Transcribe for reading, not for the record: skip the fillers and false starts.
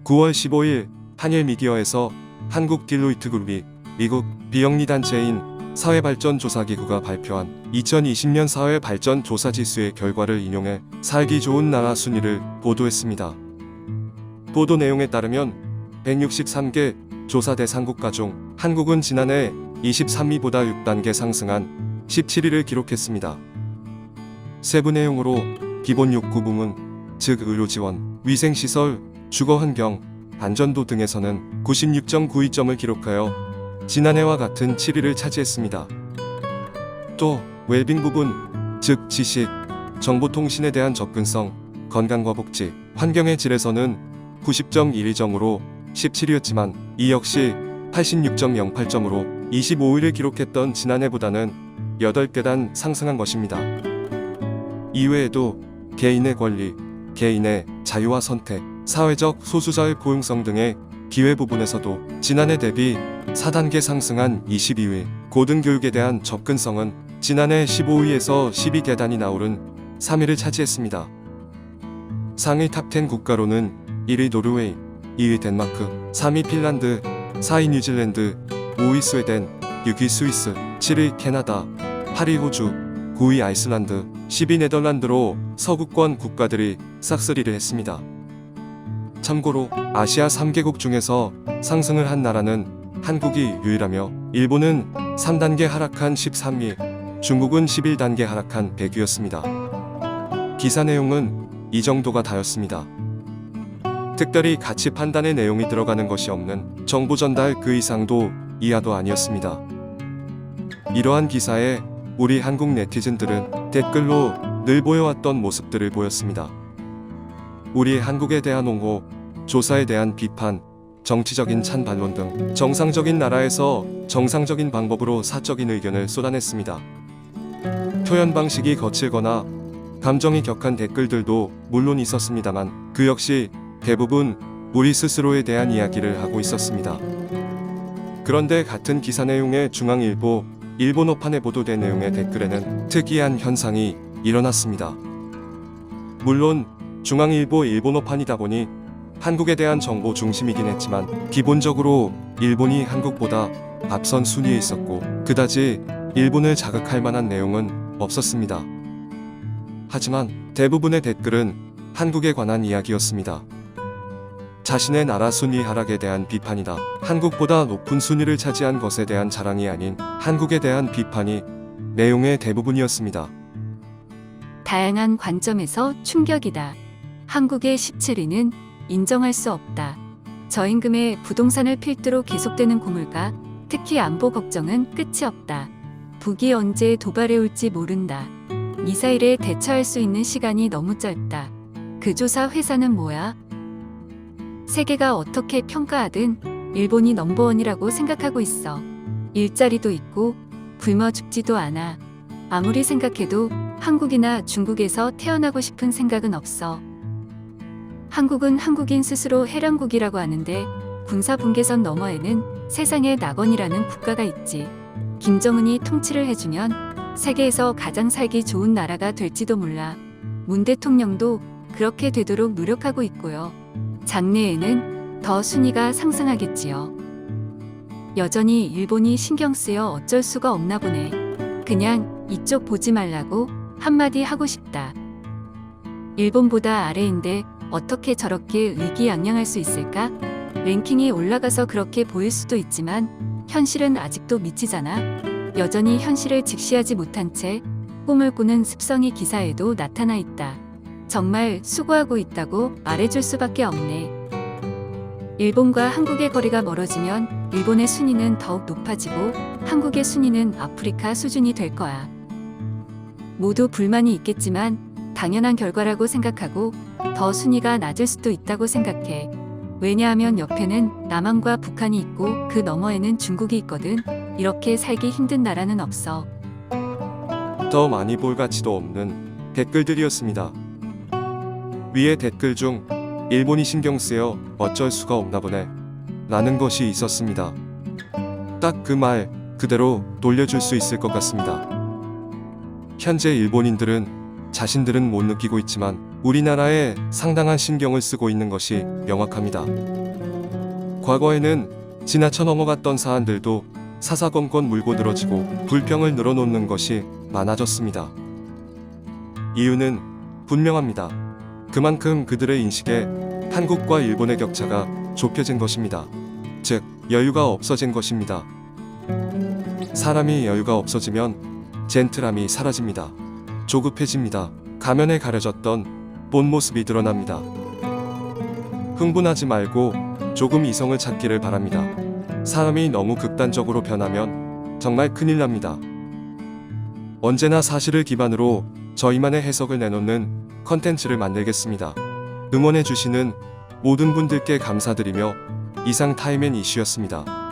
9월 15일 한일 미디어에서 한국 딜로이트 그룹이 미국 비영리 단체인 사회발전조사기구가 발표한 2020년 사회발전조사지수의 결과를 인용해 살기 좋은 나라 순위를 보도했습니다. 보도 내용에 따르면 163개 조사 대상 국가 중 한국은 지난해 23위보다 6단계 상승한 17위를 기록했습니다. 세부 내용으로 기본 욕구 부문, 즉 의료 지원, 위생시설, 주거 환경, 안전도 등에서는 96.92점을 기록하여 지난해와 같은 7위를 차지했습니다. 또 웰빙 부분, 즉 지식, 정보통신에 대한 접근성, 건강과 복지, 환경의 질에서는 90.12점으로 17위였지만 이 역시 86.08점으로 25위를 기록했던 지난해보다는 8계단 상승한 것입니다. 이외에도 개인의 권리, 개인의 자유와 선택, 사회적 소수자의 포용성 등의 기회 부분에서도 지난해 대비 4단계 상승한 22위, 고등교육에 대한 접근성은 지난해 15위에서 12계단이나 오른 3위를 차지했습니다. 상위 탑10 국가로는 1위 노르웨이, 2위 덴마크, 3위 핀란드, 4위 뉴질랜드, 5위 스웨덴, 6위 스위스, 7위 캐나다, 8위 호주, 9위 아이슬란드, 10위 네덜란드로 서구권 국가들이 싹쓸이를 했습니다. 참고로 아시아 3개국 중에서 상승을 한 나라는 한국이 유일하며 일본은 3단계 하락한 13위, 중국은 11단계 하락한 100위였습니다. 기사 내용은 이 정도가 다였습니다. 특별히 가치 판단의 내용이 들어가는 것이 없는 정보 전달 그 이상도 이하도 아니었습니다. 이러한 기사에 우리 한국 네티즌들은 댓글로 늘 보여왔던 모습들을 보였습니다. 우리 한국에 대한 옹호, 조사에 대한 비판, 정치적인 찬반론 등 정상적인 나라에서 정상적인 방법으로 사적인 의견을 쏟아냈습니다. 표현 방식이 거칠거나 감정이 격한 댓글들도 물론 있었습니다만 그 역시 대부분 우리 스스로에 대한 이야기를 하고 있었습니다. 그런데 같은 기사 내용의 중앙일보, 일본어판에 보도된 내용의 댓글에는 특이한 현상이 일어났습니다. 물론 중앙일보 일본어판이다 보니 한국에 대한 정보 중심이긴 했지만 기본적으로 일본이 한국보다 앞선 순위에 있었고 그다지 일본을 자극할 만한 내용은 없었습니다. 하지만 대부분의 댓글은 한국에 관한 이야기였습니다. 자신의 나라 순위 하락에 대한 비판이다. 한국보다 높은 순위를 차지한 것에 대한 자랑이 아닌 한국에 대한 비판이 내용의 대부분이었습니다. 다양한 관점에서 충격이다. 한국의 17위는 인정할 수 없다. 저임금의 부동산을 필두로 계속되는 고물가, 특히 안보 걱정은 끝이 없다. 북이 언제 도발해 올지 모른다. 미사일에 대처할 수 있는 시간이 너무 짧다. 그 조사 회사는 뭐야? 세계가 어떻게 평가하든 일본이 넘버원이라고 생각하고 있어. 일자리도 있고 굶어 죽지도 않아. 아무리 생각해도 한국이나 중국에서 태어나고 싶은 생각은 없어. 한국은 한국인 스스로 해랑국이라고 하는데 군사 분계선 너머에는 세상의 낙원이라는 국가가 있지. 김정은이 통치를 해주면 세계에서 가장 살기 좋은 나라가 될지도 몰라. 문 대통령도 그렇게 되도록 노력하고 있고요. 장래에는 더 순위가 상승하겠지요. 여전히 일본이 신경 쓰여 어쩔 수가 없나 보네. 그냥 이쪽 보지 말라고 한마디 하고 싶다. 일본보다 아래인데 어떻게 저렇게 의기양양할 수 있을까? 랭킹이 올라가서 그렇게 보일 수도 있지만 현실은 아직도 미치잖아. 여전히 현실을 직시하지 못한 채 꿈을 꾸는 습성이 기사에도 나타나 있다. 정말 수고하고 있다고 말해줄 수밖에 없네. 일본과 한국의 거리가 멀어지면 일본의 순위는 더욱 높아지고 한국의 순위는 아프리카 수준이 될 거야. 모두 불만이 있겠지만 당연한 결과라고 생각하고 더 순위가 낮을 수도 있다고 생각해. 왜냐하면 옆에는 남한과 북한이 있고 그 너머에는 중국이 있거든. 이렇게 살기 힘든 나라는 없어. 더 많이 볼 가치도 없는 댓글들이었습니다. 위의 댓글 중 일본이 신경 쓰여 어쩔 수가 없나 보네 라는 것이 있었습니다. 딱 그 말 그대로 돌려줄 수 있을 것 같습니다. 현재 일본인들은 자신들은 못 느끼고 있지만 우리나라에 상당한 신경을 쓰고 있는 것이 명확합니다. 과거에는 지나쳐 넘어갔던 사안들도 사사건건 물고 늘어지고 불평을 늘어놓는 것이 많아졌습니다. 이유는 분명합니다. 그만큼 그들의 인식에 한국과 일본의 격차가 좁혀진 것입니다. 즉, 여유가 없어진 것입니다. 사람이 여유가 없어지면 젠틀함이 사라집니다. 조급해집니다. 가면에 가려졌던 본 모습이 드러납니다. 흥분하지 말고 조금 이성을 찾기를 바랍니다. 사람이 너무 극단적으로 변하면 정말 큰일 납니다. 언제나 사실을 기반으로 저희만의 해석을 내놓는 컨텐츠를 만들겠습니다. 응원해주시는 모든 분들께 감사드리며 이상 타임앤 이슈였습니다.